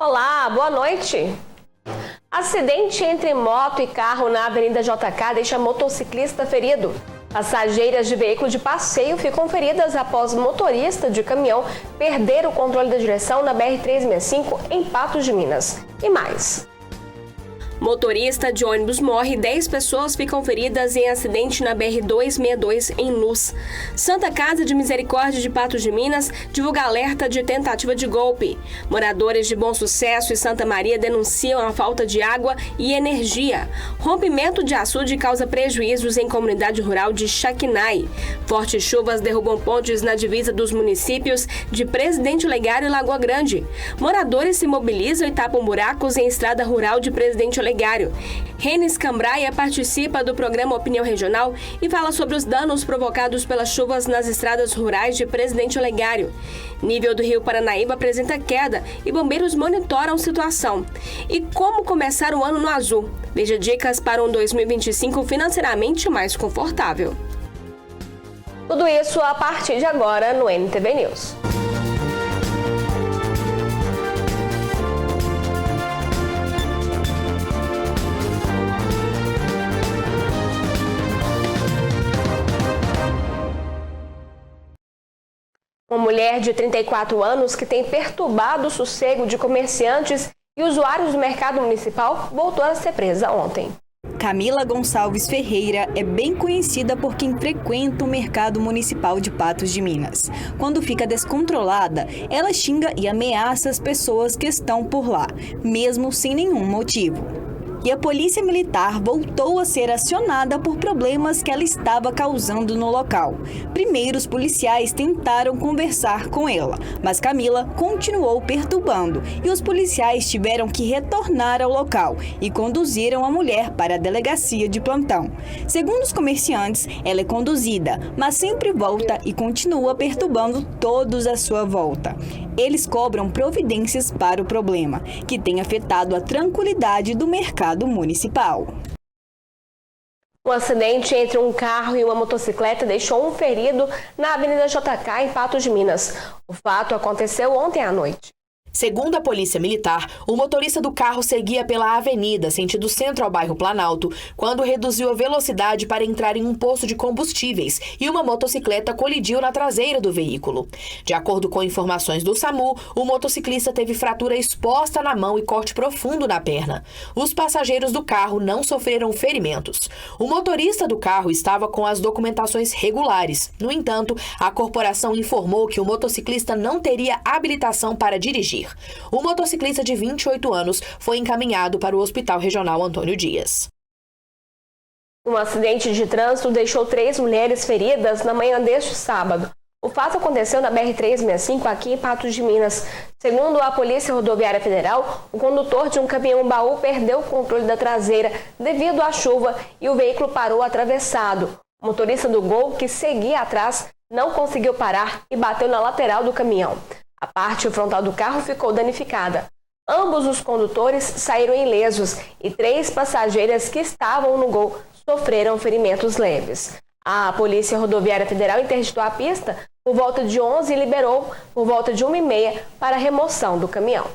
Olá, boa noite. Acidente entre moto e carro na Avenida JK deixa motociclista ferido. Passageiras de veículo de passeio ficam feridas após motorista de caminhão perder o controle da direção na BR-365 em Patos de Minas. E mais. Motorista de ônibus morre e 10 pessoas ficam feridas em acidente na BR-262 em Luz. Santa Casa de Misericórdia de Patos de Minas divulga alerta de tentativa de golpe. Moradores de Bom Sucesso e Santa Maria denunciam a falta de água e energia. Rompimento de açude causa prejuízos em comunidade rural de Chaquinay. Fortes chuvas derrubam pontes na divisa dos municípios de Presidente Legário e Lagoa Grande. Moradores se mobilizam e tapam buracos em estrada rural de Presidente Legário. Renes Cambraia participa do programa Opinião Regional e fala sobre os danos provocados pelas chuvas nas estradas rurais de Presidente Legário. Nível do Rio Paranaíba apresenta queda e bombeiros monitoram a situação. E como começar o ano no azul? Veja dicas para um 2025 financeiramente mais confortável. Tudo isso a partir de agora no NTV News. Uma mulher de 34 anos que tem perturbado o sossego de comerciantes e usuários do mercado municipal voltou a ser presa ontem. Camila Gonçalves Ferreira é bem conhecida por quem frequenta o mercado municipal de Patos de Minas. Quando fica descontrolada, ela xinga e ameaça as pessoas que estão por lá, mesmo sem nenhum motivo. E a polícia militar voltou a ser acionada por problemas que ela estava causando no local. Primeiro, os policiais tentaram conversar com ela, mas Camila continuou perturbando e os policiais tiveram que retornar ao local e conduziram a mulher para a delegacia de plantão. Segundo os comerciantes, ela é conduzida, mas sempre volta e continua perturbando todos à sua volta. Eles cobram providências para o problema, que tem afetado a tranquilidade do mercado municipal. Um acidente entre um carro e uma motocicleta deixou um ferido na Avenida JK, em Patos de Minas. O fato aconteceu ontem à noite. Segundo a Polícia Militar, o motorista do carro seguia pela avenida, sentido centro ao bairro Planalto, quando reduziu a velocidade para entrar em um posto de combustíveis e uma motocicleta colidiu na traseira do veículo. De acordo com informações do SAMU, o motociclista teve fratura exposta na mão e corte profundo na perna. Os passageiros do carro não sofreram ferimentos. O motorista do carro estava com as documentações regulares. No entanto, a corporação informou que o motociclista não teria habilitação para dirigir. O motociclista de 28 anos foi encaminhado para o Hospital Regional Antônio Dias. Um acidente de trânsito deixou 3 mulheres feridas na manhã deste sábado. O fato aconteceu na BR-365 aqui em Patos de Minas. Segundo a Polícia Rodoviária Federal, o condutor de um caminhão-baú perdeu o controle da traseira devido à chuva e o veículo parou atravessado. O motorista do Gol, que seguia atrás, não conseguiu parar e bateu na lateral do caminhão. A parte frontal do carro ficou danificada. Ambos os condutores saíram ilesos e 3 passageiras que estavam no Gol sofreram ferimentos leves. A Polícia Rodoviária Federal interditou a pista por volta de 11 e liberou por volta de 1h30 para a remoção do caminhão.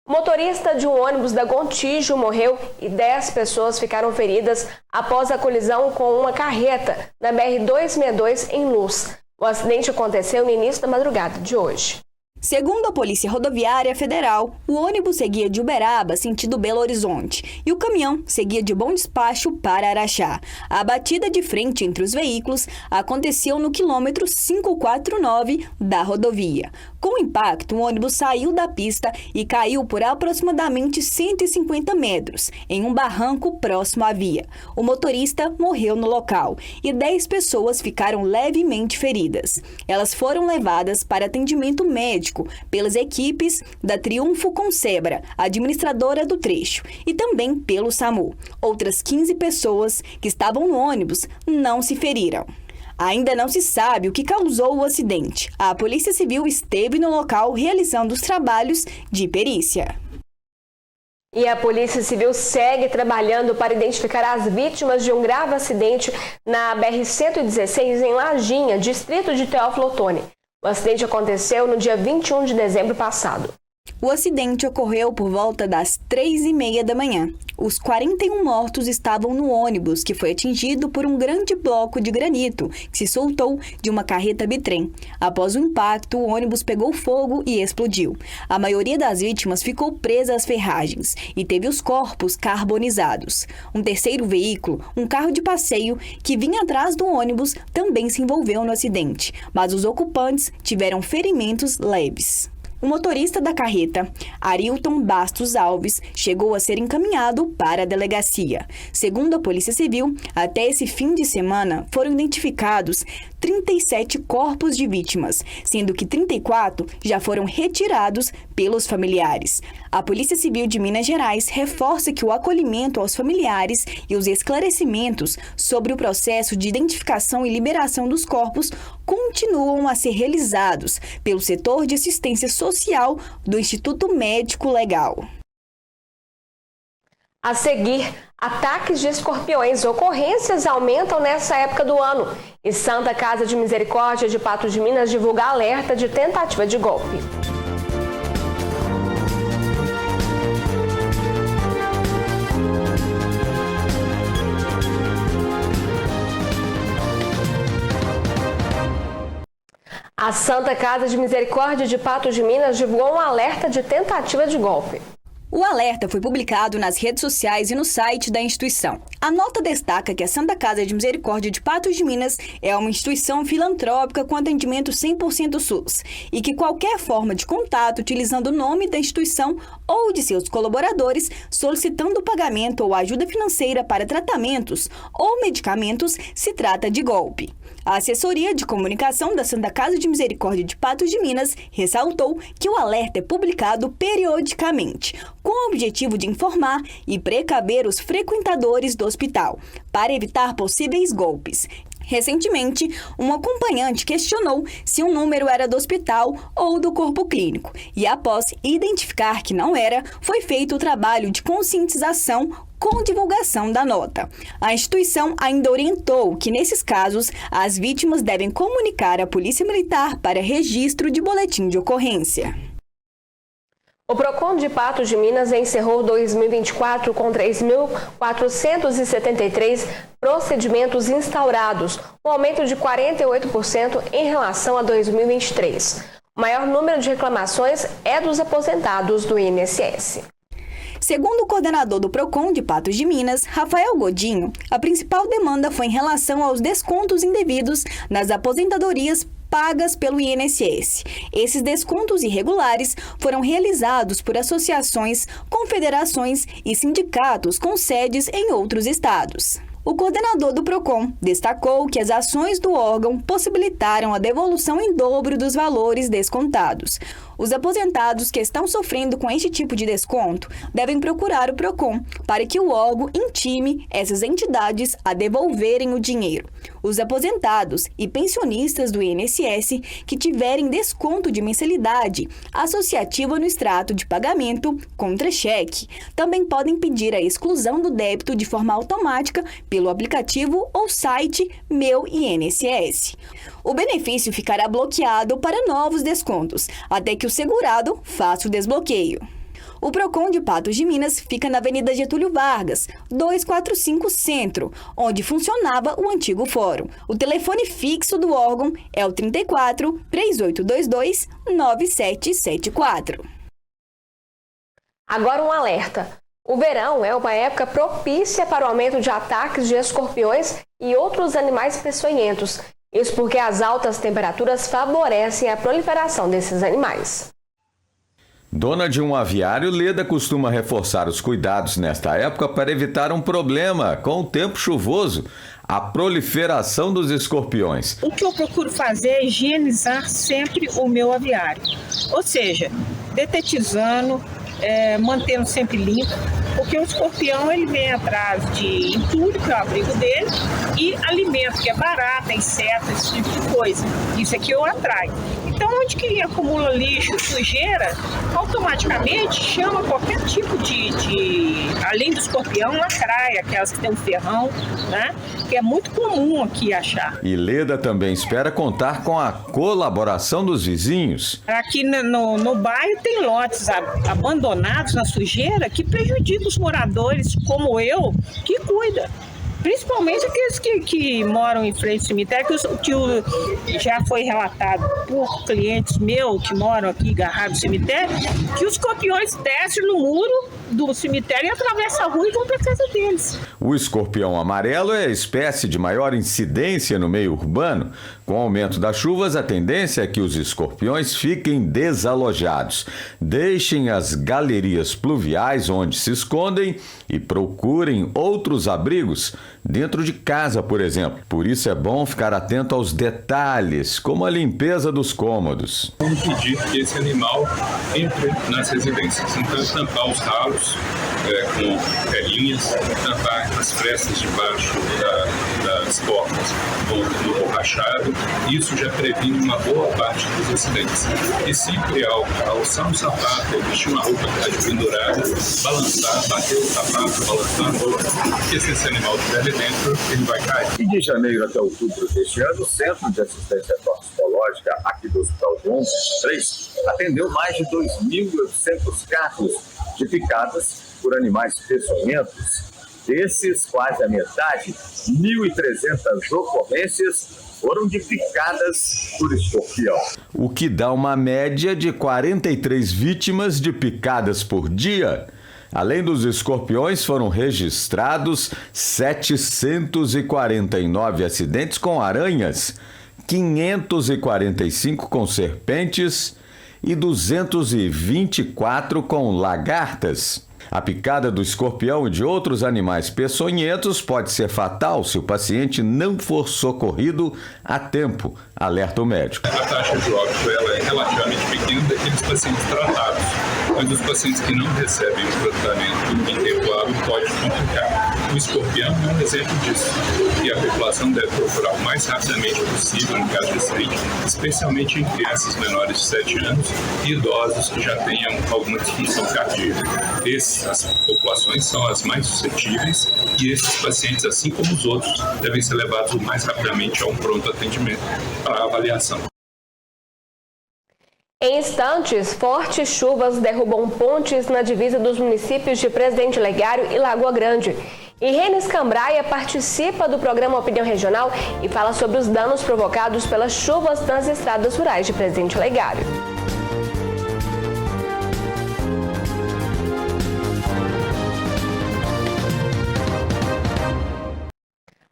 O motorista de um ônibus da Gontijo morreu e 10 pessoas ficaram feridas após a colisão com uma carreta na BR-262 em Luz. O acidente aconteceu no início da madrugada de hoje. Segundo a Polícia Rodoviária Federal, o ônibus seguia de Uberaba, sentido Belo Horizonte, e o caminhão seguia de Bom Despacho para Araxá. A batida de frente entre os veículos aconteceu no quilômetro 549 da rodovia. Com o impacto, o ônibus saiu da pista e caiu por aproximadamente 150 metros, em um barranco próximo à via. O motorista morreu no local e 10 pessoas ficaram levemente feridas. Elas foram levadas para atendimento médico pelas equipes da Triunfo Consebra, administradora do trecho, e também pelo SAMU. Outras 15 pessoas que estavam no ônibus não se feriram. Ainda não se sabe o que causou o acidente. A Polícia Civil esteve no local realizando os trabalhos de perícia. E a Polícia Civil segue trabalhando para identificar as vítimas de um grave acidente na BR-116 em Lajinha, distrito de Teófilo Otoni. O acidente aconteceu no dia 21 de dezembro passado. O acidente ocorreu por volta das 3h30 da manhã. Os 41 mortos estavam no ônibus, que foi atingido por um grande bloco de granito que se soltou de uma carreta bitrem. Após o impacto, o ônibus pegou fogo e explodiu. A maioria das vítimas ficou presa às ferragens e teve os corpos carbonizados. Um terceiro veículo, um carro de passeio, que vinha atrás do ônibus, também se envolveu no acidente, mas os ocupantes tiveram ferimentos leves. O motorista da carreta, Arilton Bastos Alves, chegou a ser encaminhado para a delegacia. Segundo a Polícia Civil, até esse fim de semana foram identificados 37 corpos de vítimas, sendo que 34 já foram retirados pelos familiares. A Polícia Civil de Minas Gerais reforça que o acolhimento aos familiares e os esclarecimentos sobre o processo de identificação e liberação dos corpos continuam a ser realizados pelo setor de assistência social do Instituto Médico Legal. A seguir, ataques de escorpiões. Ocorrências aumentam nessa época do ano. E Santa Casa de Misericórdia de Patos de Minas divulga alerta de tentativa de golpe. A Santa Casa de Misericórdia de Patos de Minas divulgou um alerta de tentativa de golpe. O alerta foi publicado nas redes sociais e no site da instituição. A nota destaca que a Santa Casa de Misericórdia de Patos de Minas é uma instituição filantrópica com atendimento 100% SUS e que qualquer forma de contato utilizando o nome da instituição ou de seus colaboradores solicitando pagamento ou ajuda financeira para tratamentos ou medicamentos se trata de golpe. A assessoria de comunicação da Santa Casa de Misericórdia de Patos de Minas ressaltou que o alerta é publicado periodicamente, com o objetivo de informar e precaver os frequentadores do hospital, para evitar possíveis golpes. Recentemente, um acompanhante questionou se o número era do hospital ou do corpo clínico, e após identificar que não era, foi feito o trabalho de conscientização com divulgação da nota. A instituição ainda orientou que, nesses casos, as vítimas devem comunicar à Polícia Militar para registro de boletim de ocorrência. O PROCON de Patos de Minas encerrou 2024 com 3.473 procedimentos instaurados, um aumento de 48% em relação a 2023. O maior número de reclamações é dos aposentados do INSS. Segundo o coordenador do PROCON de Patos de Minas, Rafael Godinho, a principal demanda foi em relação aos descontos indevidos nas aposentadorias pagas pelo INSS. Esses descontos irregulares foram realizados por associações, confederações e sindicatos com sedes em outros estados. O coordenador do PROCON destacou que as ações do órgão possibilitaram a devolução em dobro dos valores descontados. Os aposentados que estão sofrendo com este tipo de desconto devem procurar o PROCON para que o órgão intime essas entidades a devolverem o dinheiro. Os aposentados e pensionistas do INSS que tiverem desconto de mensalidade associativa no extrato de pagamento contra cheque também podem pedir a exclusão do débito de forma automática pelo aplicativo ou site Meu INSS. O benefício ficará bloqueado para novos descontos, até que o segurado faça o desbloqueio. O PROCON de Patos de Minas fica na Avenida Getúlio Vargas, 245 Centro, onde funcionava o antigo fórum. O telefone fixo do órgão é o 34 3822 9774. Agora um alerta. O verão é uma época propícia para o aumento de ataques de escorpiões e outros animais peçonhentos. Isso porque as altas temperaturas favorecem a proliferação desses animais. Dona de um aviário, Leda costuma reforçar os cuidados nesta época para evitar um problema com o tempo chuvoso, a proliferação dos escorpiões. O que eu procuro fazer é higienizar sempre o meu aviário, ou seja, detetizando, mantendo sempre limpo, porque o escorpião ele vem atrás de entulho, que é o abrigo dele, e alimento, que é barata, inseto, esse tipo de coisa. Isso aqui eu atraio. Então, onde que acumula lixo, sujeira, automaticamente chama qualquer tipo de além do escorpião, lacraia, aquelas que tem um ferrão, né? Que é muito comum aqui achar. E Leda também espera contar com a colaboração dos vizinhos. Aqui no bairro tem lotes abandonados na sujeira que prejudicam os moradores, como eu, que cuida. Principalmente aqueles que moram em frente ao cemitério, que já foi relatado por clientes meus que moram aqui agarrados no cemitério, que os escorpiões descem no muro do cemitério e atravessam a rua e vão para a casa deles. O escorpião amarelo é a espécie de maior incidência no meio urbano. Com o aumento das chuvas, a tendência é que os escorpiões fiquem desalojados, deixem as galerias pluviais onde se escondem e procurem outros abrigos dentro de casa, por exemplo. Por isso é bom ficar atento aos detalhes, como a limpeza dos cômodos. Vamos pedir que esse animal entre nas residências. Então, tampar os ralos com pelinhas, tampar as frestas debaixo das portas com o borrachado. Isso já previne uma boa parte dos acidentes. E sempre ao alçar um sapato ou vestir uma roupa que está pendurada, balançar, bater o sapato, balançar a roupa, porque se esse animal estiver ali dentro, ele vai cair. E de janeiro até outubro deste ano, o Centro de Assistência Toxicológica aqui do Hospital João 23 atendeu mais de 2.800 casos de picadas por animais peçonhentos. Desses, quase a metade, 1.300 ocorrências foram de picadas por escorpião. O que dá uma média de 43 vítimas de picadas por dia. Além dos escorpiões, foram registrados 749 acidentes com aranhas, 545 com serpentes e 224 com lagartas. A picada do escorpião e de outros animais peçonhentos pode ser fatal se o paciente não for socorrido a tempo, alerta o médico. A taxa de óbito ela é relativamente pequena daqueles pacientes tratados, mas os pacientes que não recebem o tratamento em tempo hábil pode complicar. O escorpião é um exemplo disso, e a população deve procurar o mais rapidamente possível, no caso de acidente, especialmente em crianças menores de 7 anos e idosos que já tenham alguma disfunção cardíaca. Essas populações são as mais suscetíveis e esses pacientes, assim como os outros, devem ser levados o mais rapidamente a um pronto atendimento para avaliação. Em instantes, fortes chuvas derrubam pontes na divisa dos municípios de Presidente Legário e Lagoa Grande. E Renes Cambraia participa do programa Opinião Regional e fala sobre os danos provocados pelas chuvas nas estradas rurais de Presidente Legário.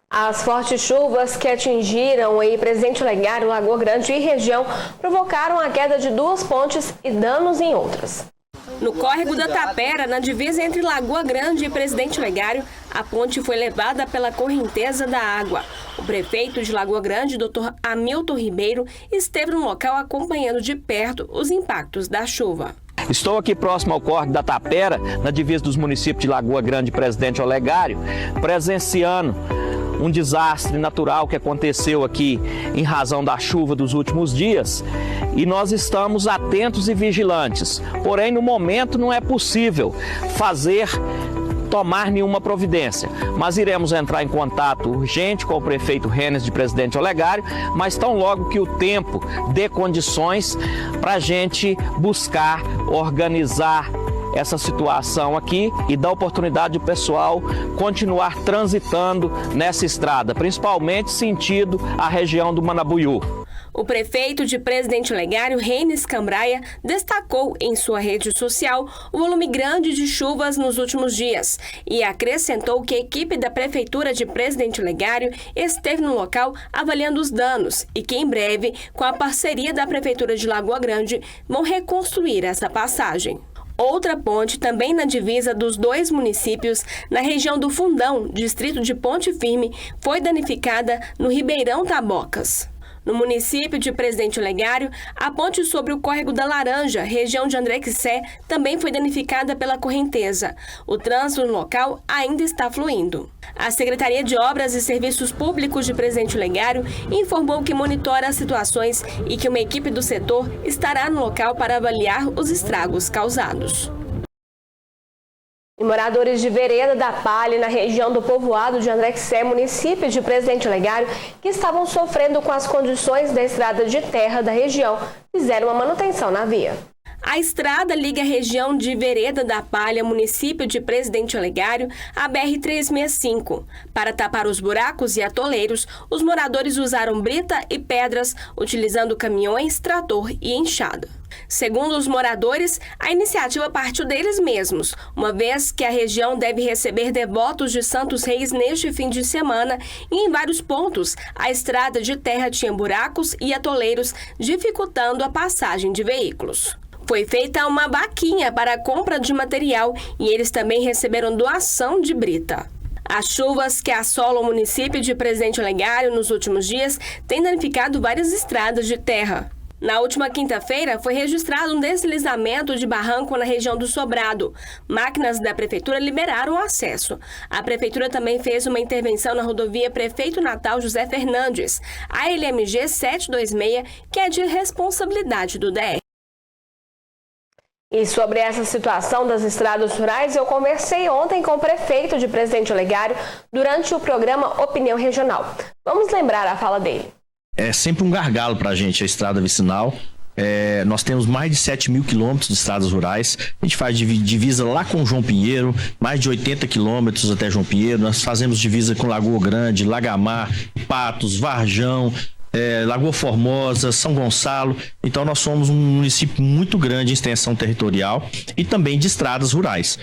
As fortes chuvas que atingiram em Presidente Legário, Lagoa Grande e região provocaram a queda de 2 pontes e danos em outras. No córrego da Tapera, na divisa entre Lagoa Grande e Presidente Legário, a ponte foi levada pela correnteza da água. O prefeito de Lagoa Grande, Dr. Hamilton Ribeiro, esteve no local acompanhando de perto os impactos da chuva. Estou aqui próximo ao córrego da Tapera, na divisa dos municípios de Lagoa Grande e Presidente Legário, presenciando um desastre natural que aconteceu aqui em razão da chuva dos últimos dias, e nós estamos atentos e vigilantes. Porém, no momento não é possível tomar nenhuma providência, mas iremos entrar em contato urgente com o prefeito Renes de Presidente Legário, mas tão logo que o tempo dê condições para a gente buscar organizar essa situação aqui e dar oportunidade do pessoal continuar transitando nessa estrada, principalmente sentido a região do Manabuiú. O prefeito de Presidente Legário, Renes Cambraia, destacou em sua rede social o volume grande de chuvas nos últimos dias e acrescentou que a equipe da Prefeitura de Presidente Legário esteve no local avaliando os danos e que em breve, com a parceria da Prefeitura de Lagoa Grande, vão reconstruir essa passagem. Outra ponte, também na divisa dos 2 municípios, na região do Fundão, distrito de Ponte Firme, foi danificada no Ribeirão Tabocas. No município de Presidente Olegário, a ponte sobre o Córrego da Laranja, região de André Quissé, também foi danificada pela correnteza. O trânsito no local ainda está fluindo. A Secretaria de Obras e Serviços Públicos de Presidente Olegário informou que monitora as situações e que uma equipe do setor estará no local para avaliar os estragos causados. E moradores de Vereda da Palha, na região do povoado de André Quissé, município de Presidente Olegário, que estavam sofrendo com as condições da estrada de terra da região, fizeram uma manutenção na via. A estrada liga a região de Vereda da Palha, município de Presidente Olegário, à BR-365. Para tapar os buracos e atoleiros, os moradores usaram brita e pedras, utilizando caminhões, trator e enxada. Segundo os moradores, a iniciativa partiu deles mesmos, uma vez que a região deve receber devotos de Santos Reis neste fim de semana e em vários pontos a estrada de terra tinha buracos e atoleiros, dificultando a passagem de veículos. Foi feita uma vaquinha para a compra de material e eles também receberam doação de brita. As chuvas que assolam o município de Presidente Olegário nos últimos dias têm danificado várias estradas de terra. Na última quinta-feira, foi registrado um deslizamento de barranco na região do Sobrado. Máquinas da Prefeitura liberaram o acesso. A Prefeitura também fez uma intervenção na rodovia Prefeito Natal José Fernandes, a LMG 726, que é de responsabilidade do DR. E sobre essa situação das estradas rurais, eu conversei ontem com o prefeito de Presidente Olegário durante o programa Opinião Regional. Vamos lembrar a fala dele. É sempre um gargalo para a gente a estrada vicinal. Nós temos mais de 7 mil quilômetros de estradas rurais. A gente faz divisa lá com João Pinheiro, mais de 80 quilômetros até João Pinheiro. Nós fazemos divisa com Lagoa Grande, Lagamar, Patos, Varjão, Lagoa Formosa, São Gonçalo. Então nós somos um município muito grande em extensão territorial e também de estradas rurais.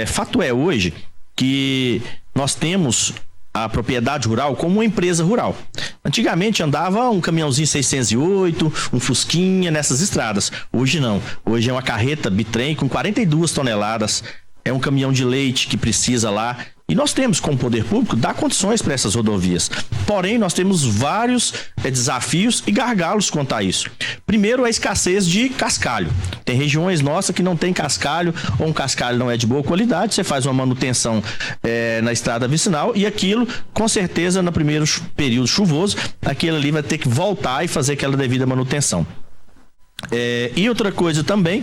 Fato é hoje que nós temos a propriedade rural como uma empresa rural. Antigamente andava um caminhãozinho 608, um Fusquinha nessas estradas. Hoje não. Hoje é uma carreta bitrem com 42 toneladas. É um caminhão de leite que precisa lá. E nós temos, como poder público, dar condições para essas rodovias. Porém, nós temos vários desafios e gargalos quanto a isso. Primeiro, a escassez de cascalho. Tem regiões nossas que não tem cascalho, ou um cascalho não é de boa qualidade, você faz uma manutenção na estrada vicinal e aquilo, com certeza, no primeiro período chuvoso, aquilo ali vai ter que voltar e fazer aquela devida manutenção. E outra coisa também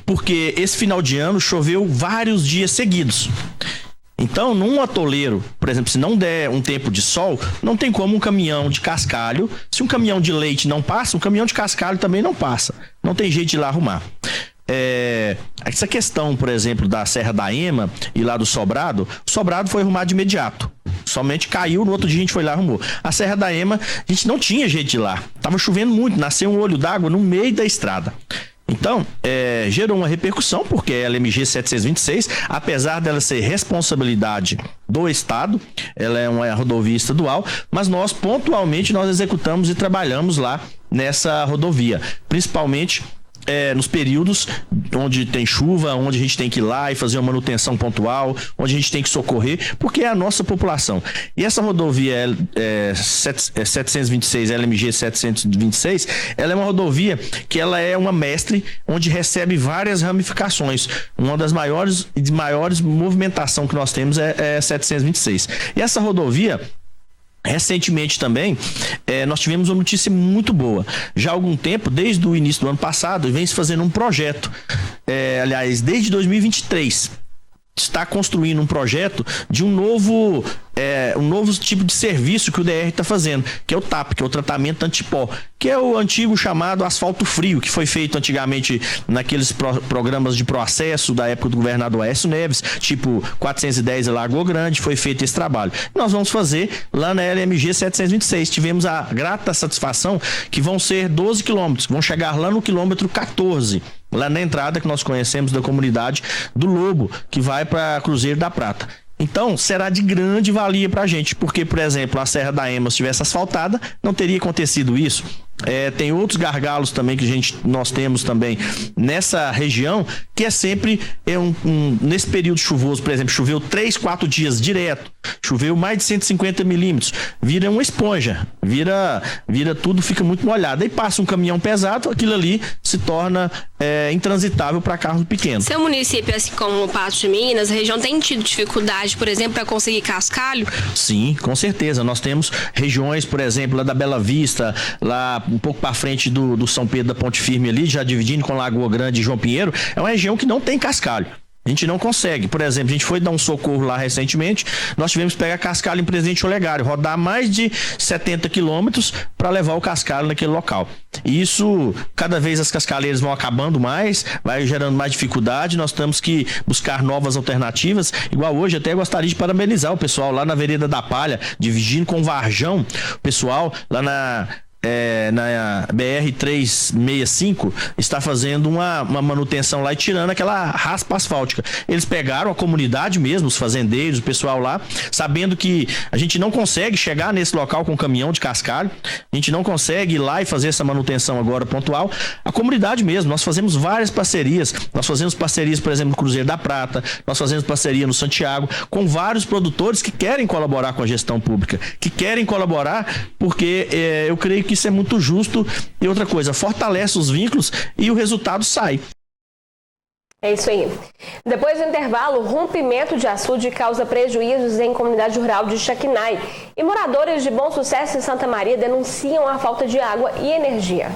porque esse final de ano choveu vários dias seguidos. Então, num atoleiro, por exemplo, se não der um tempo de sol, não tem como um caminhão de cascalho. Se um caminhão de leite não passa, um caminhão de cascalho também não passa. Não tem jeito de ir lá arrumar. Essa questão, por exemplo, da Serra da Ema e lá do Sobrado, o Sobrado foi arrumado de imediato. Somente caiu, no outro dia a gente foi lá e arrumou. A Serra da Ema, a gente não tinha jeito de ir lá. Tava chovendo muito, nasceu um olho d'água no meio da estrada. Então, gerou uma repercussão, porque a LMG 726, apesar dela ser responsabilidade do Estado, ela é uma rodovia estadual, mas nós, pontualmente, nós executamos e trabalhamos lá nessa rodovia, principalmente nos períodos onde tem chuva, onde a gente tem que ir lá e fazer uma manutenção pontual, onde a gente tem que socorrer, porque é a nossa população. E essa rodovia 726, LMG 726, ela é uma rodovia que ela é uma mestre, onde recebe várias ramificações. Uma das maiores movimentação que nós temos é 726. E essa rodovia, recentemente também, nós tivemos uma notícia muito boa. Já há algum tempo, desde o início do ano passado, vem se fazendo um projeto, aliás, desde 2023, está construindo um projeto de um novo tipo de serviço que o DR está fazendo, que é o TAP, que é o tratamento antipó, que é o antigo chamado asfalto frio, que foi feito antigamente naqueles programas de processo da época do governador Aécio Neves, tipo 410 Lagoa Grande, foi feito esse trabalho. Nós vamos fazer lá na LMG 726. Tivemos a grata satisfação que vão ser 12 quilômetros, vão chegar lá no quilômetro 14, lá na entrada que nós conhecemos da comunidade do Lobo, que vai para Cruzeiro da Prata. Então, será de grande valia para a gente, porque, por exemplo, a Serra da Ema, se tivesse asfaltada, não teria acontecido isso. Tem outros gargalos também que nós temos também nessa região, que é sempre nesse período chuvoso, por exemplo, choveu 3, 4 dias direto. Choveu mais de 150 milímetros. Vira uma esponja. Vira tudo, fica muito molhado. Aí passa um caminhão pesado, aquilo ali se torna intransitável para carros pequenos. Seu município, assim como o Patos de Minas, a região tem tido dificuldade, por exemplo, para conseguir cascalho? Sim, com certeza. Nós temos regiões, por exemplo, lá da Bela Vista, lá um pouco para frente do São Pedro da Ponte Firme ali, já dividindo com Lagoa Grande e João Pinheiro, é uma região que não tem cascalho. A gente não consegue. Por exemplo, a gente foi dar um socorro lá recentemente, nós tivemos que pegar cascalho em Presidente Olegário, rodar mais de 70 quilômetros para levar o cascalho naquele local. E isso, cada vez as cascaleiras vão acabando mais, vai gerando mais dificuldade, nós temos que buscar novas alternativas. Igual hoje, até gostaria de parabenizar o pessoal lá na Vereda da Palha, dividindo com o Varjão, o pessoal lá na BR-365 está fazendo uma manutenção lá e tirando aquela raspa asfáltica. Eles pegaram a comunidade mesmo, os fazendeiros, o pessoal lá, sabendo que a gente não consegue chegar nesse local com caminhão de cascalho, a gente não consegue ir lá e fazer essa manutenção agora pontual. A comunidade mesmo, nós fazemos várias parcerias, nós fazemos parcerias, por exemplo, no Cruzeiro da Prata, nós fazemos parceria no Santiago, com vários produtores que querem colaborar com a gestão pública, que querem colaborar porque eu creio que isso é muito justo e outra coisa, fortalece os vínculos e o resultado sai. É isso aí. Depois do intervalo, o rompimento de açude causa prejuízos em comunidade rural de Chaquinay e moradores de Bom Sucesso em Santa Maria denunciam a falta de água e energia.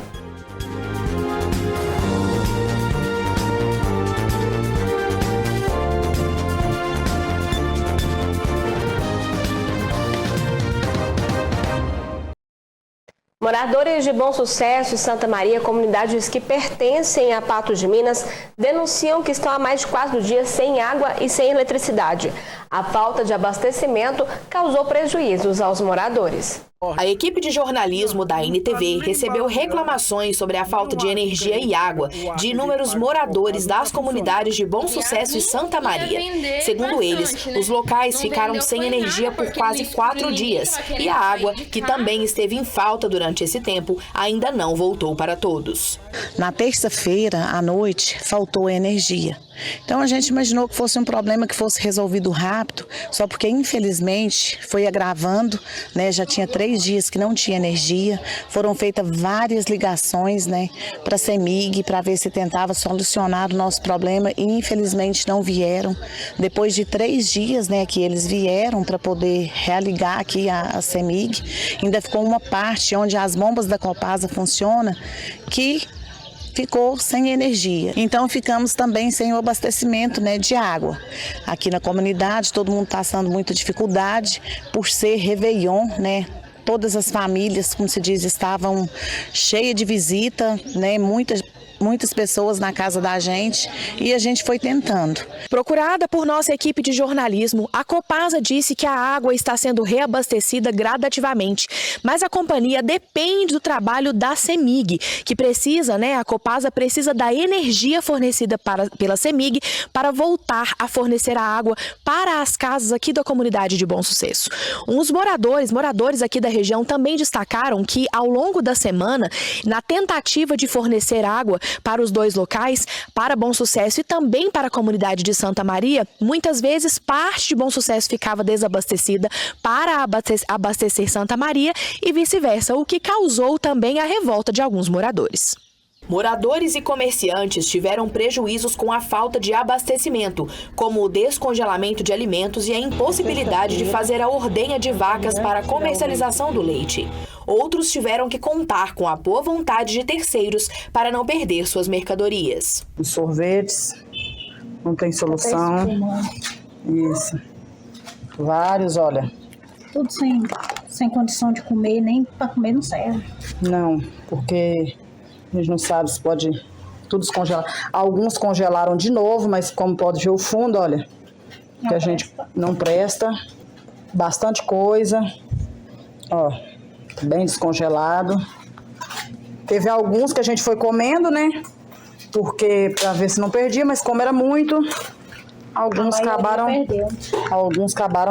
Moradores de Bom Sucesso e Santa Maria, comunidades que pertencem a Patos de Minas, denunciam que estão há mais de 4 dias sem água e sem eletricidade. A falta de abastecimento causou prejuízos aos moradores. A equipe de jornalismo da NTV recebeu reclamações sobre a falta de energia e água de inúmeros moradores das comunidades de Bom Sucesso e Santa Maria. Segundo eles, os locais ficaram sem energia por quase 4 dias e a água, que também esteve em falta durante esse tempo, ainda não voltou para todos. Na terça-feira, à noite, faltou energia. Então a gente imaginou que fosse um problema que fosse resolvido rápido, só porque infelizmente foi agravando, né? Já tinha 3 dias que não tinha energia, foram feitas várias ligações, né, para a CEMIG para ver se tentava solucionar o nosso problema e infelizmente não vieram. Depois de 3 dias, né, que eles vieram para poder realigar aqui a CEMIG, ainda ficou uma parte onde as bombas da Copasa funcionam que ficou sem energia. Então ficamos também sem o abastecimento, né, de água. Aqui na comunidade todo mundo passando muita dificuldade por ser Réveillon, né? Todas as famílias, como se diz, estavam cheias de visita, né? Muitas pessoas na casa da gente e a gente foi tentando. Procurada por nossa equipe de jornalismo, a Copasa disse que a água está sendo reabastecida gradativamente, mas a companhia depende do trabalho da CEMIG, que precisa, né, a Copasa precisa da energia fornecida pela CEMIG para voltar a fornecer a água para as casas aqui da comunidade de Bom Sucesso. Os moradores aqui da região também destacaram que ao longo da semana, na tentativa de fornecer água para os 2 locais, para Bom Sucesso e também para a comunidade de Santa Maria, muitas vezes parte de Bom Sucesso ficava desabastecida para abastecer Santa Maria e vice-versa, o que causou também a revolta de alguns moradores. Moradores e comerciantes tiveram prejuízos com a falta de abastecimento, como o descongelamento de alimentos e a impossibilidade de fazer a ordenha de vacas para a comercialização do leite. Outros tiveram que contar com a boa vontade de terceiros para não perder suas mercadorias. Os sorvetes, não tem solução. Isso. Vários, olha. Tudo sem condição de comer, nem para comer não serve. Não, porque a gente não sabe se pode tudo descongelar. Alguns congelaram de novo, mas como pode ver o fundo, olha, que a gente não presta. Bastante coisa. Ó, bem descongelado. Teve alguns que a gente foi comendo, né? Porque para ver se não perdia, mas como era muito, alguns acabaram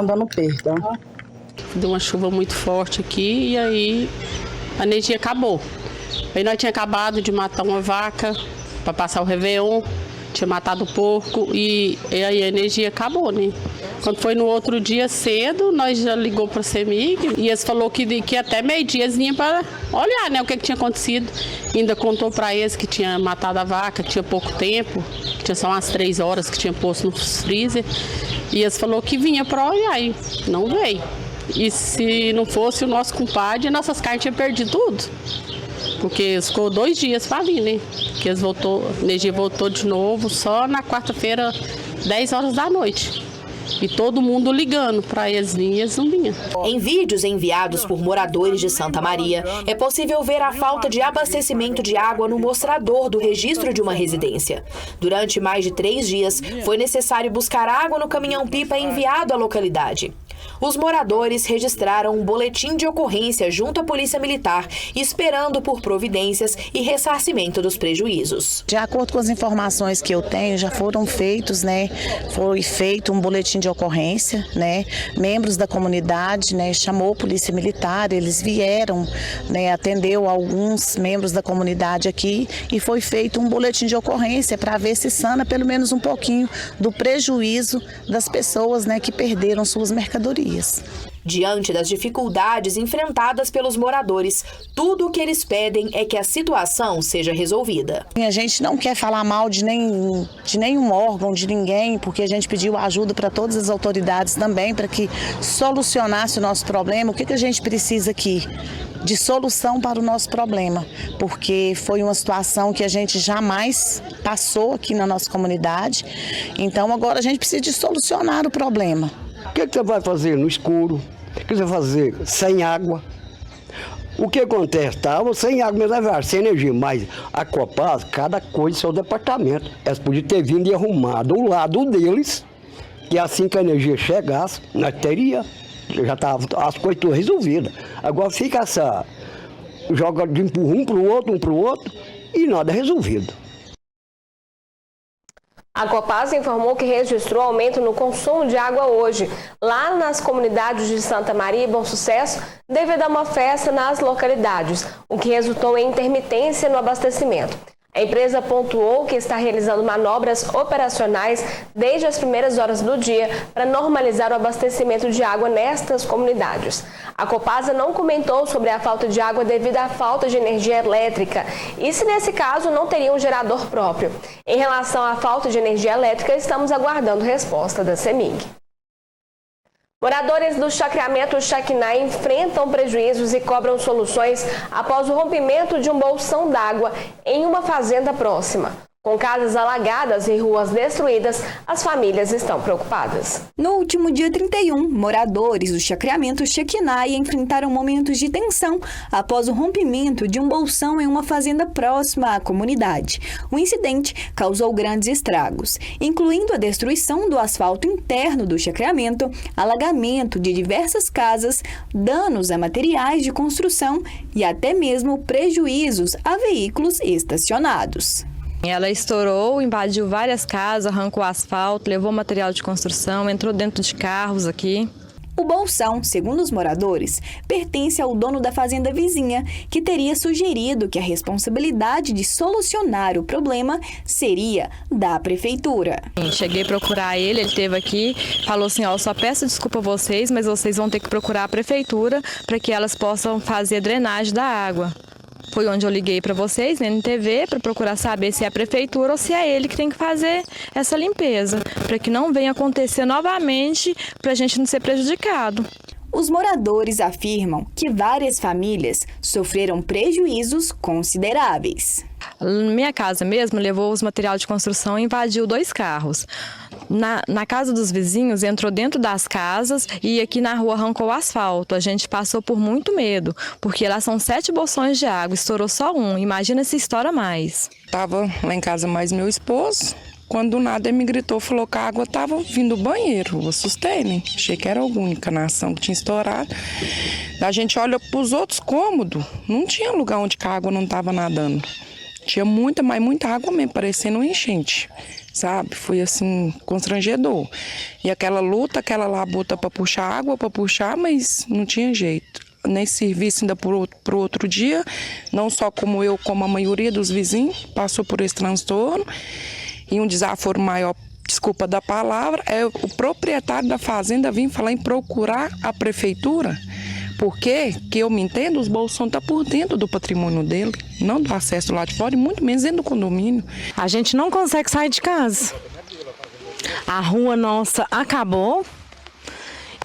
dando perda. Deu uma chuva muito forte aqui e aí a energia acabou. Aí nós tínhamos acabado de matar uma vaca para passar o Réveillon tinha matado o porco e aí a energia acabou, né? Quando foi no outro dia cedo, nós já ligou para a CEMIG e eles falou que até meio-dia eles vinham para olhar, né, o que tinha acontecido. Ainda contou para eles que tinha matado a vaca, tinha pouco tempo, que tinha só umas 3 horas que tinha posto no freezer. E eles falou que vinha para olhar e não veio. E se não fosse o nosso compadre, nossas carnes tinham perdido tudo. Porque ficou 2 dias para vir, né? Porque a energia voltou de novo só na quarta-feira, 10 horas da noite. E todo mundo ligando para eles virem, eles não vinham. Em vídeos enviados por moradores de Santa Maria, é possível ver a falta de abastecimento de água no mostrador do registro de uma residência. Durante mais de 3 dias, foi necessário buscar água no caminhão-pipa enviado à localidade. Os moradores registraram um boletim de ocorrência junto à Polícia Militar, esperando por providências e ressarcimento dos prejuízos. De acordo com as informações que eu tenho, já foram feitos, né? Foi feito um boletim de ocorrência, né? Membros da comunidade, né? Chamou a Polícia Militar, eles vieram, né? Atendeu alguns membros da comunidade aqui e foi feito um boletim de ocorrência para ver se sana pelo menos um pouquinho do prejuízo das pessoas, né? Que perderam suas mercadorias. Diante das dificuldades enfrentadas pelos moradores, tudo o que eles pedem é que a situação seja resolvida. A gente não quer falar mal de nenhum órgão, de ninguém, porque a gente pediu ajuda para todas as autoridades também, para que solucionasse o nosso problema. O que a gente precisa aqui? De solução para o nosso problema, porque foi uma situação que a gente jamais passou aqui na nossa comunidade. Então agora a gente precisa de solucionar o problema. O que você vai fazer no escuro? O que você vai fazer sem água? O que acontece? Estava sem água, sem energia, mas a Copasa, cada coisa do seu departamento. Eles podiam ter vindo e arrumado o lado deles, que assim que a energia chegasse, nós teria, já estava as coisas todas resolvidas. Agora fica essa, joga de empurra um para o outro, e nada resolvido. A Copasa informou que registrou aumento no consumo de água hoje, lá nas comunidades de Santa Maria e Bom Sucesso, devido a uma festa nas localidades, o que resultou em intermitência no abastecimento. A empresa pontuou que está realizando manobras operacionais desde as primeiras horas do dia para normalizar o abastecimento de água nestas comunidades. A Copasa não comentou sobre a falta de água devido à falta de energia elétrica e se nesse caso não teria um gerador próprio. Em relação à falta de energia elétrica, estamos aguardando resposta da CEMIG. Moradores do chacreamento Chaquiná enfrentam prejuízos e cobram soluções após o rompimento de um bolsão d'água em uma fazenda próxima. Com casas alagadas e ruas destruídas, as famílias estão preocupadas. No último dia 31, moradores do chacreamento Chaquiná enfrentaram momentos de tensão após o rompimento de um bolsão em uma fazenda próxima à comunidade. O incidente causou grandes estragos, incluindo a destruição do asfalto interno do chacreamento, alagamento de diversas casas, danos a materiais de construção e até mesmo prejuízos a veículos estacionados. Ela estourou, invadiu várias casas, arrancou asfalto, levou material de construção, entrou dentro de carros aqui. O bolsão, segundo os moradores, pertence ao dono da fazenda vizinha, que teria sugerido que a responsabilidade de solucionar o problema seria da prefeitura. Cheguei a procurar ele esteve aqui, falou assim, só peço desculpa a vocês, mas vocês vão ter que procurar a prefeitura para que elas possam fazer a drenagem da água. Foi onde eu liguei para vocês, na NTV, para procurar saber se é a prefeitura ou se é ele que tem que fazer essa limpeza, para que não venha acontecer novamente, para a gente não ser prejudicado. Os moradores afirmam que várias famílias sofreram prejuízos consideráveis. Minha casa mesmo levou os materiais de construção e invadiu 2 carros. Na casa dos vizinhos, entrou dentro das casas e aqui na rua arrancou o asfalto. A gente passou por muito medo, porque lá são 7 bolsões de água, estourou só um. Imagina se estoura mais. Estava lá em casa mais meu esposo, quando do nada ele me gritou, falou que a água estava vindo do banheiro. Eu assustei, né? Achei que era alguma encanação que tinha estourado. A gente olha para os outros cômodos, não tinha lugar onde a água não estava nadando. Tinha muita, mas muita água mesmo, parecendo uma enchente. Sabe? Foi assim, constrangedor. E aquela luta, aquela labuta para puxar água, para puxar, mas não tinha jeito. Nem serviço ainda pro outro dia, não só como eu, como a maioria dos vizinhos, passou por esse transtorno. E um desaforo maior, desculpa da palavra, é o proprietário da fazenda vir falar em procurar a prefeitura, porque, que eu me entendo, os bolsões estão por dentro do patrimônio dele, não do acesso lá de fora e muito menos dentro do condomínio. A gente não consegue sair de casa. A rua nossa acabou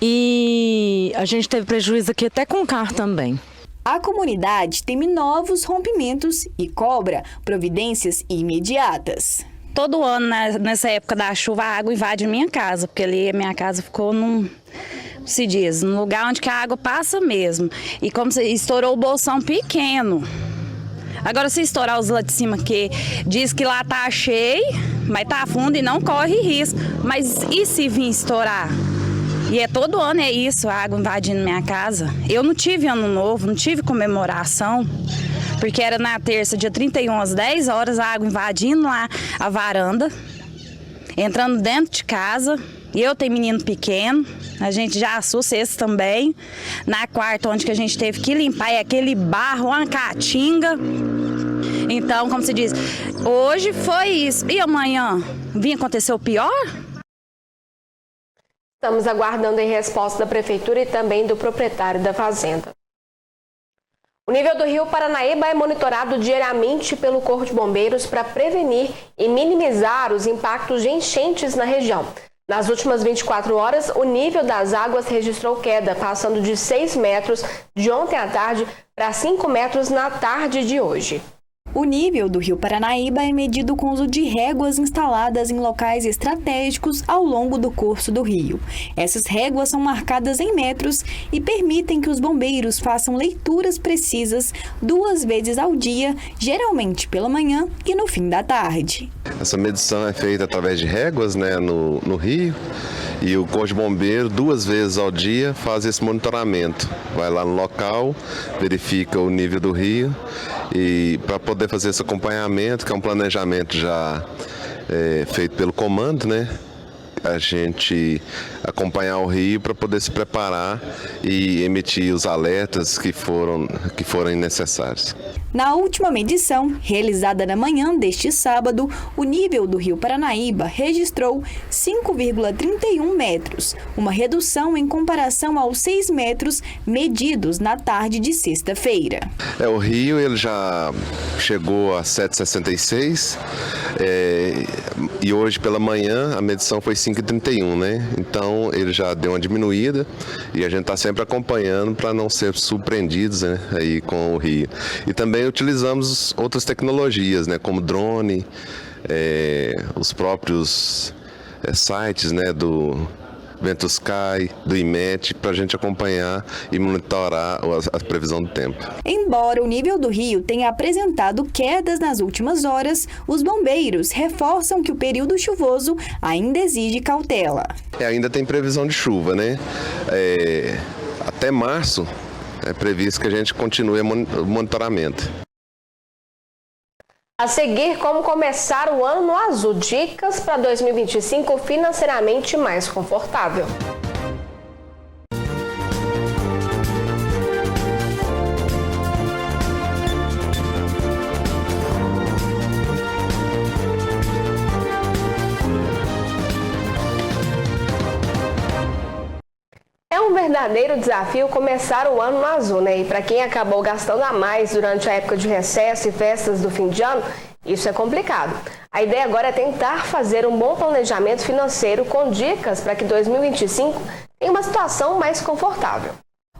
e a gente teve prejuízo aqui até com o carro também. A comunidade teme novos rompimentos e cobra providências imediatas. Todo ano, nessa época da chuva, a água invade minha casa, porque ali a minha casa ficou num lugar onde que a água passa mesmo. E como se estourou o bolsão pequeno. Agora, se estourar os lá de cima, que diz que lá tá cheio, mas tá fundo e não corre risco. Mas e se vir estourar? E todo ano é isso, a água invadindo minha casa. Eu não tive ano novo, não tive comemoração, porque era na terça, dia 31, às 10 horas, a água invadindo lá a varanda, entrando dentro de casa. E eu tenho menino pequeno, a gente já assusta esse também. Na quarta, onde que a gente teve que limpar, é aquele barro, uma caatinga. Então, como se diz, hoje foi isso. E amanhã? Vinha acontecer o pior? Estamos aguardando a resposta da prefeitura e também do proprietário da fazenda. O nível do rio Paranaíba é monitorado diariamente pelo Corpo de Bombeiros para prevenir e minimizar os impactos de enchentes na região. Nas últimas 24 horas, o nível das águas registrou queda, passando de 6 metros de ontem à tarde para 5 metros na tarde de hoje. O nível do rio Paranaíba é medido com o uso de réguas instaladas em locais estratégicos ao longo do curso do rio. Essas réguas são marcadas em metros e permitem que os bombeiros façam leituras precisas 2 vezes ao dia, geralmente pela manhã e no fim da tarde. Essa medição é feita através de réguas, no rio, e o Corpo de Bombeiro 2 vezes ao dia faz esse monitoramento. Vai lá no local, verifica o nível do rio e para poder fazer esse acompanhamento, que é um planejamento já feito pelo comando, a gente acompanhar o rio para poder se preparar e emitir os alertas que forem necessários. Na última medição, realizada na manhã deste sábado, o nível do rio Paranaíba registrou 5,31 metros, uma redução em comparação aos 6 metros medidos na tarde de sexta-feira. O rio ele já chegou a 7,66 e hoje pela manhã a medição foi 5,31, Então ele já deu uma diminuída e a gente está sempre acompanhando para não ser surpreendidos aí com o rio. E também utilizamos outras tecnologias, como drone, os próprios sites, do Ventusky, do IMET, para a gente acompanhar e monitorar a previsão do tempo. Embora o nível do rio tenha apresentado quedas nas últimas horas, os bombeiros reforçam que o período chuvoso ainda exige cautela. Ainda tem previsão de chuva, até março é previsto que a gente continue o monitoramento. A seguir, como começar o ano no azul. Dicas para 2025 financeiramente mais confortável. É um verdadeiro desafio começar o ano no azul, E para quem acabou gastando a mais durante a época de recesso e festas do fim de ano, isso é complicado. A ideia agora é tentar fazer um bom planejamento financeiro com dicas para que 2025 tenha uma situação mais confortável.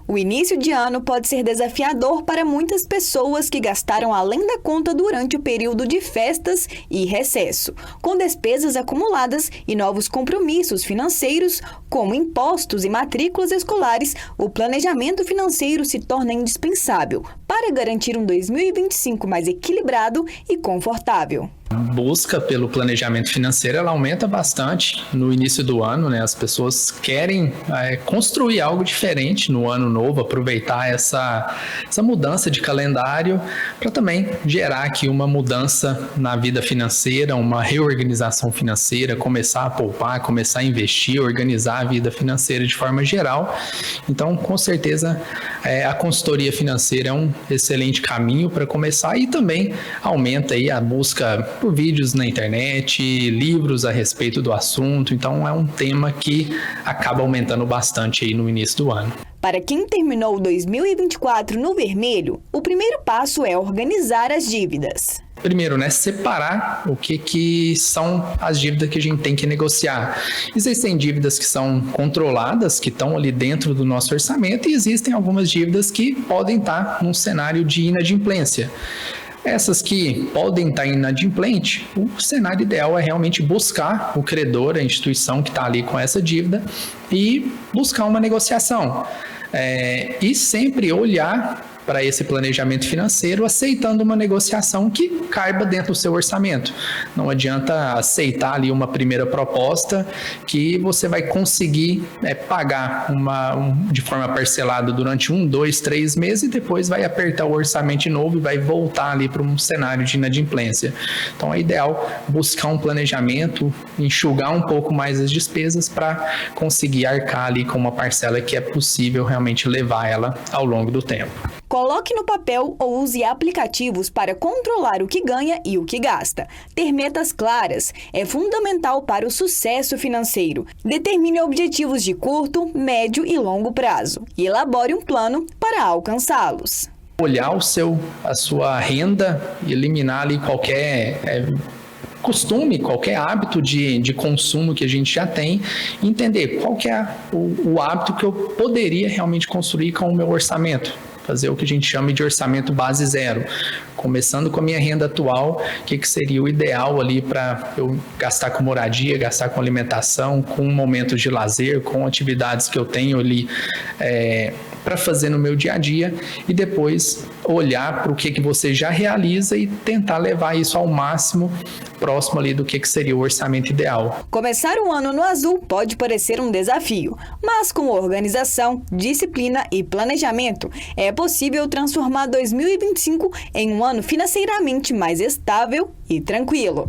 O início de ano pode ser desafiador para muitas pessoas que gastaram além da conta durante o período de festas e recesso. Com despesas acumuladas e novos compromissos financeiros, como impostos e matrículas escolares, o planejamento financeiro se torna indispensável para garantir um 2025 mais equilibrado e confortável. A busca pelo planejamento financeiro ela aumenta bastante no início do ano, As pessoas querem construir algo diferente no ano novo, aproveitar essa mudança de calendário para também gerar aqui uma mudança na vida financeira, uma reorganização financeira, começar a poupar, começar a investir, organizar a vida financeira de forma geral. Então, com certeza, a consultoria financeira é um excelente caminho para começar e também aumenta aí a busca por vídeos na internet, livros a respeito do assunto. Então é um tema que acaba aumentando bastante aí no início do ano. Para quem terminou 2024 no vermelho, o primeiro passo é organizar as dívidas. Primeiro, né, separar o que são as dívidas que a gente tem que negociar. Existem dívidas que são controladas, que estão ali dentro do nosso orçamento, e existem algumas dívidas que podem estar num cenário de inadimplência. Essas que podem estar inadimplente, o cenário ideal é realmente buscar o credor, a instituição que está ali com essa dívida, e buscar uma negociação. E sempre olhar para esse planejamento financeiro, aceitando uma negociação que caiba dentro do seu orçamento. Não adianta aceitar ali uma primeira proposta que você vai conseguir pagar de forma parcelada durante 1, 2, 3 meses e depois vai apertar o orçamento de novo e vai voltar ali para um cenário de inadimplência. Então é ideal buscar um planejamento, enxugar um pouco mais as despesas para conseguir arcar ali com uma parcela que é possível realmente levar ela ao longo do tempo. Coloque no papel ou use aplicativos para controlar o que ganha e o que gasta. Ter metas claras é fundamental para o sucesso financeiro. Determine objetivos de curto, médio e longo prazo e elabore um plano para alcançá-los. Olhar a sua renda e eliminar ali qualquer costume, qualquer hábito de consumo que a gente já tem, entender qual que é o hábito que eu poderia realmente construir com o meu orçamento. Fazer o que a gente chama de orçamento base zero. Começando com a minha renda atual, o que seria o ideal ali para eu gastar com moradia, gastar com alimentação, com momentos de lazer, com atividades que eu tenho ali para fazer no meu dia a dia, e depois olhar para o que você já realiza e tentar levar isso ao máximo próximo ali do que seria o orçamento ideal. Começar o ano no azul pode parecer um desafio, mas com organização, disciplina e planejamento, é possível transformar 2025 em um ano financeiramente mais estável e tranquilo.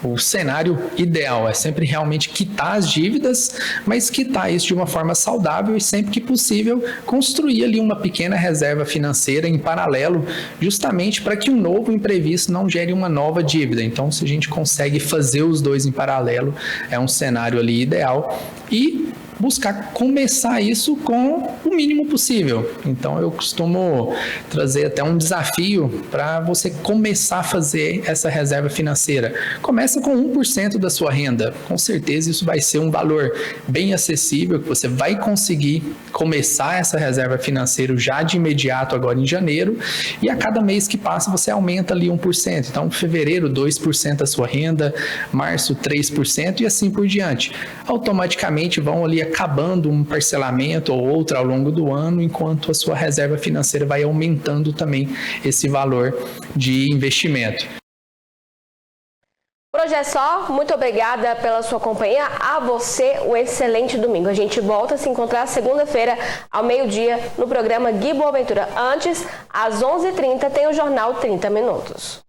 O cenário ideal é sempre realmente quitar as dívidas, mas quitar isso de uma forma saudável e sempre que possível construir ali uma pequena reserva financeira em paralelo, justamente para que um novo imprevisto não gere uma nova dívida. Então, se a gente consegue fazer os dois em paralelo, é um cenário ali ideal e buscar começar isso com o mínimo possível. Então eu costumo trazer até um desafio para você começar a fazer essa reserva financeira. Começa com 1% da sua renda. Com certeza isso vai ser um valor bem acessível, que você vai conseguir começar essa reserva financeira já de imediato agora em janeiro, e a cada mês que passa você aumenta ali 1%. Então fevereiro 2% da sua renda, março 3% e assim por diante. Automaticamente vão ali acabando um parcelamento ou outro ao longo do ano, enquanto a sua reserva financeira vai aumentando também esse valor de investimento. Por hoje é só. Muito obrigada pela sua companhia. A você, um excelente domingo. A gente volta a se encontrar segunda-feira ao meio-dia no programa Gui Boaventura. Antes, às 11h30, tem o Jornal 30 Minutos.